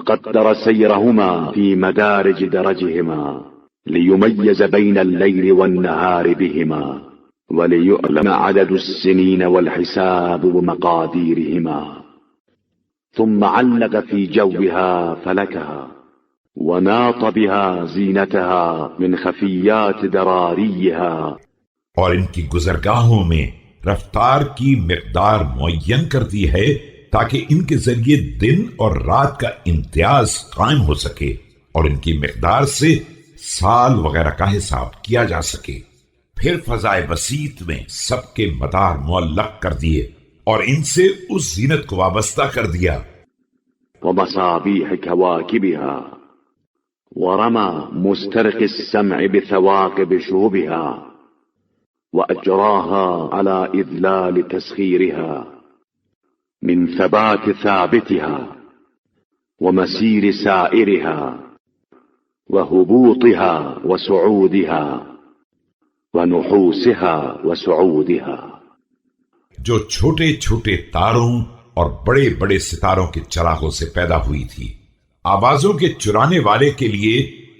وقدر سيرهما في مدارج درجهما ليميز بين الليل والنهار بهما وليعلم عدد السنين والحساب بمقاديرهما. ثم علق في جوها فلكها وناط بها زينتها من خفيات دراريها، اور ان کی گزرگاہوں میں رفتار کی مقدار معین کر دی ہے تاکہ ان کے ذریعے دن اور رات کا امتیاز قائم ہو سکے اور ان کی مقدار سے سال وغیرہ کا حساب کیا جا سکے. پھر فضائے بسیط میں سب کے مدار معلق کر دیے اور ان سے اس زینت کو وابستہ کر دیا. ومصابيح كواكبها ورمى مسترق السمع بثواقب شهبها وأجراها على إذلال تسخيرها من ثبات ثابتها ومسير سائرها وهبوطها وصعودها ونحوسها وسعودها. جو چھوٹے چھوٹے تاروں اور بڑے بڑے ستاروں کے چراغوں سے پیدا ہوئی تھی، آوازوں کے چرانے والے کے لیے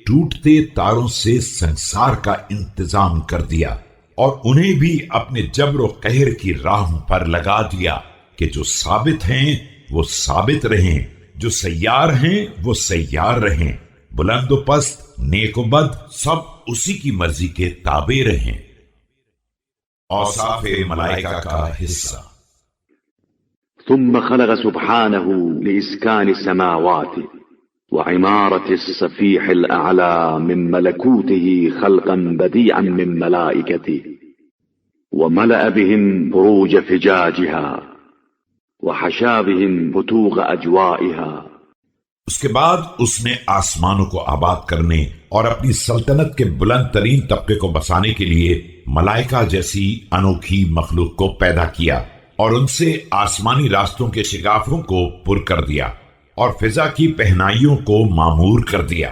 ٹوٹتے تاروں سے سنسار کا انتظام کر دیا اور انہیں بھی اپنے جبر و قہر کی راہ پر لگا دیا کہ جو ثابت ہیں وہ ثابت رہیں، جو سیار ہیں وہ سیار رہیں، بلند و پست، نیک و بد سب اسی کی مرضی کے تابع رہیں. اوصاف ملائکہ کا حصہ. ثم خلق سبحانه لإسكان السماوات وعمارة الصفيح الأعلى من ملكوته خلقا بديعا من ملائكته وملأ بهم بروج فجاجها وحشا بهم فتوغ أجوائها. اس کے بعد اس نے آسمانوں کو آباد کرنے اور اپنی سلطنت کے بلند ترین طبقے کو بسانے کے لیے ملائکہ جیسی انوکھی مخلوق کو پیدا کیا اور ان سے آسمانی راستوں کے شگافوں کو پر کر دیا اور فضا کی پہنائیوں کو معمور کر دیا.